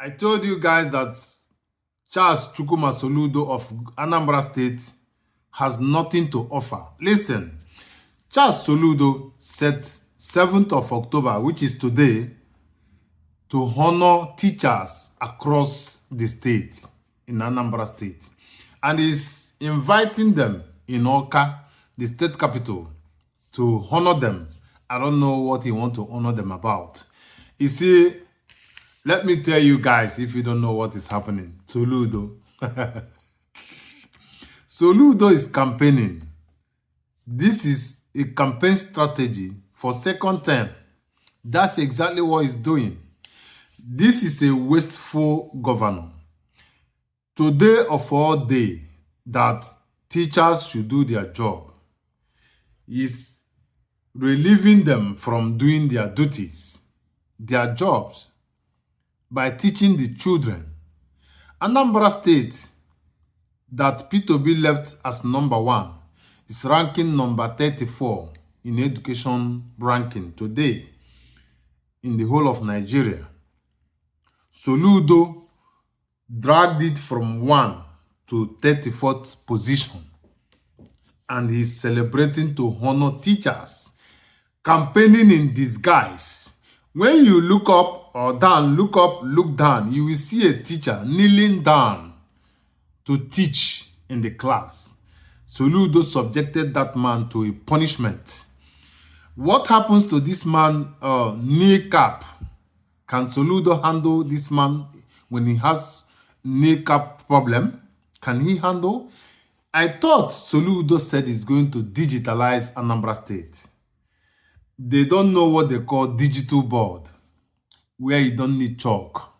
I told you guys that Charles Chukuma Soludo of Anambra State has nothing to offer. Listen, Charles Soludo set 7th of October, which is today, to honor teachers across the state, in Anambra State. And is inviting them in Oka, the state capital, to honor them. I don't know what he wants to honor them about. You see, let me tell you guys, if you don't know what is happening, Soludo. Soludo is campaigning. This is a campaign strategy for second term. That's exactly what he's doing. This is a wasteful governor. Today of all day that teachers should do their job is relieving them from doing their duties, their jobs, by teaching the children. Anambra State, that P2B left as number 1, is ranking number 34 in education ranking today in the whole of Nigeria. Soludo dragged it from 1 to 34th position, and he's celebrating to honor teachers, campaigning in disguise. When you look up or down, look up, look down, you will see a teacher kneeling down to teach in the class. Soludo subjected that man to a punishment. What happens to this man kneecap? Can Soludo handle this man when he has kneecap problem? Can he handle? I thought Soludo said he's going to digitalize Anambra State. They don't know what they call digital board, where you don't need chalk.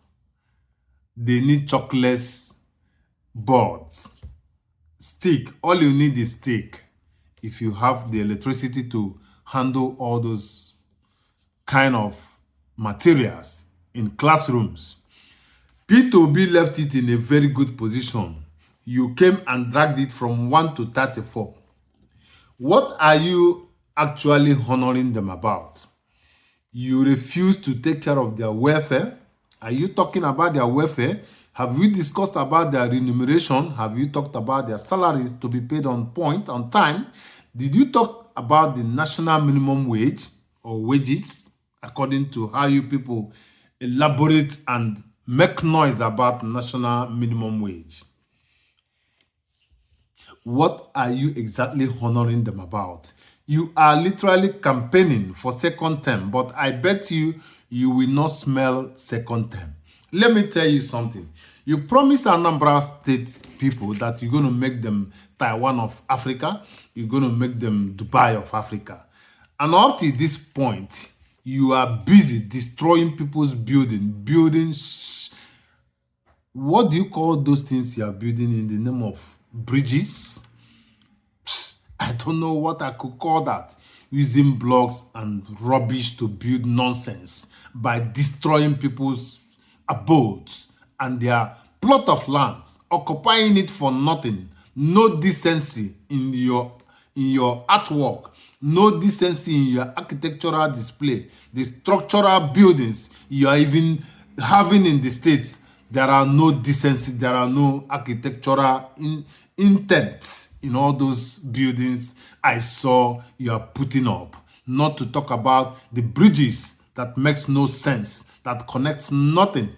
They need chalkless boards. Stick, all you need is stick if you have the electricity to handle all those kind of materials in classrooms. P2B left it in a very good position. You came and dragged it from 1 to 34. What are you actually honoring them about? You refuse to take care of their welfare. Are you talking about their welfare? Have you discussed about their remuneration? Have you talked about their salaries to be paid on point, on time? Did you talk about the national minimum wage or wages, according to how you people elaborate and make noise about national minimum wage? What are you exactly honoring them about? You are literally campaigning for second term, but I bet you will not smell second term. Let me tell you something. You promised Anambra State people that you're going to make them Taiwan of Africa. You're going to make them Dubai of Africa. And up to this point, you are busy destroying people's buildings. What do you call those things you are building in the name of bridges? I don't know what I could call that. Using blocks and rubbish to build nonsense by destroying people's abodes and their plot of land, occupying it for nothing. No decency in your artwork, no decency in your architectural display. The structural buildings you are even having in the States, there are no decency, there are no architectural intent in all those buildings I saw you are putting up. Not to talk about the bridges that makes no sense, that connects nothing.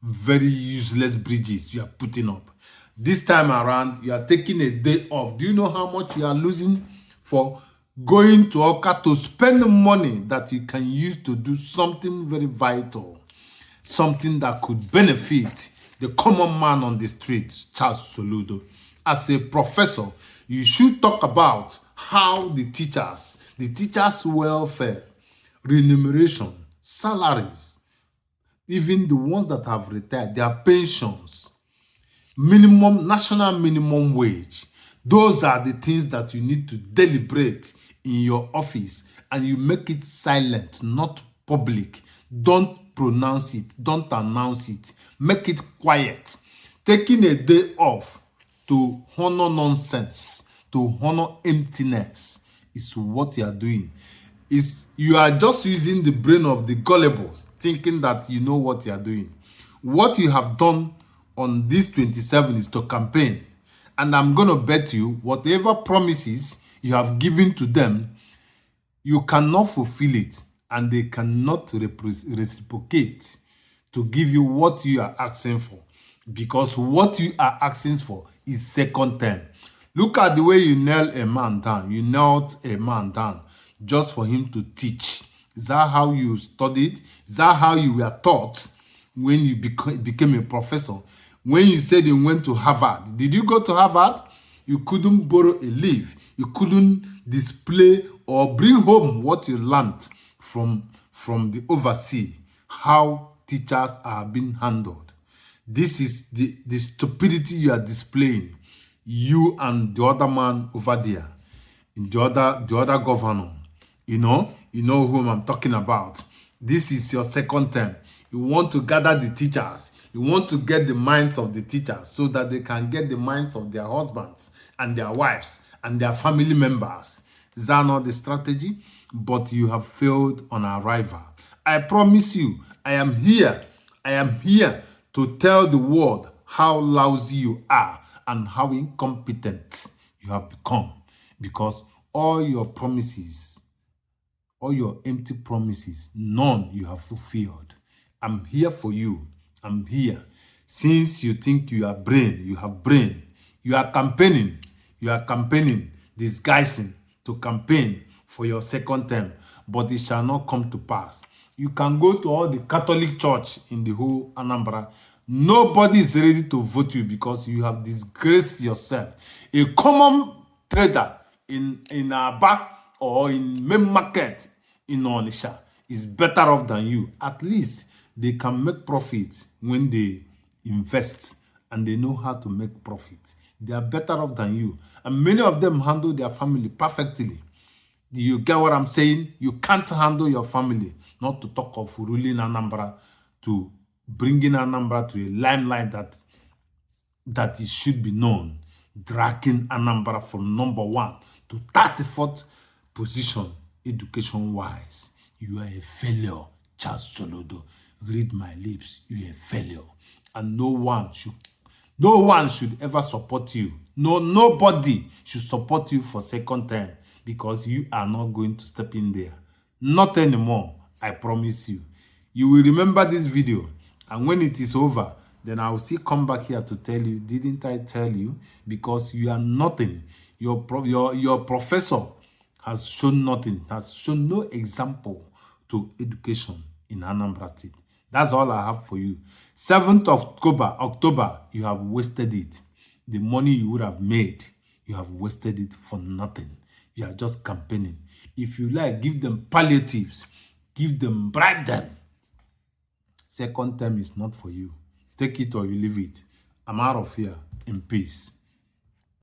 Very useless bridges you are putting up. This time around, you are taking a day off. Do you know how much you are losing for going to Oka to spend money that you can use to do something very vital, something that could benefit the common man on the streets, Charles Soludo? As a professor, you should talk about how the teachers' welfare, remuneration, salaries, even the ones that have retired, their pensions, national minimum wage. Those are the things that you need to deliberate in your office, and you make it silent, not public. Don't pronounce it, don't announce it. Make it quiet. Taking a day off to honor nonsense, to honor emptiness, is what you are doing. You are just using the brain of the gullibles, thinking that you know what you are doing. What you have done on this 27 is to campaign. And I'm going to bet you whatever promises you have given to them, you cannot fulfill it, and they cannot reciprocate to give you what you are asking for, because what you are asking for is second term. Look at the way you nail a man down. You nailed a man down just for him to teach. Is that how you studied? Is that how you were taught when you became a professor? When you said you went to Harvard, did you go to Harvard? You couldn't borrow a leaf. You couldn't display or bring home what you learned from the overseas. How teachers are being handled. This is the stupidity you are displaying. You and the other man over there, the other governor. You know whom I'm talking about. This is your second term. You want to gather the teachers. You want to get the minds of the teachers so that they can get the minds of their husbands and their wives and their family members. Is that not the strategy? But you have failed on arrival. I promise you, I am here. I am here to tell the world how lousy you are and how incompetent you have become, because all your promises, all your empty promises, none you have fulfilled. I'm here for you. I'm here. Since you think you have brain, you are campaigning. You are campaigning, disguising to campaign for your second term, but it shall not come to pass. You can go to all the Catholic church in the whole Anambra. Nobody is ready to vote you because you have disgraced yourself. A common trader in Aba or in main market in Onisha is better off than you. At least they can make profit when they invest, and they know how to make profit. They are better off than you. And many of them handle their family perfectly. Do you get what I'm saying? You can't handle your family, not to talk of ruling Anambra, to bringing Anambra to a limelight that it should be known, dragging Anambra from number 1 to 34th position education-wise. You are a failure, Charles Soludo. Read my lips. You are a failure. And no one should ever support you. Nobody should support you for second term, because you are not going to step in there. Not anymore, I promise you. You will remember this video, and when it is over, then I will still come back here to tell you, didn't I tell you? Because you are nothing. Your professor has shown nothing, has shown no example to education in Anambra State. That's all I have for you. 7th of October, you have wasted it. The money you would have made, you have wasted it for nothing. You are just campaigning. If you like, give them palliatives. Give them, bribe them. Second term is not for you. Take it or you leave it. I'm out of here in peace.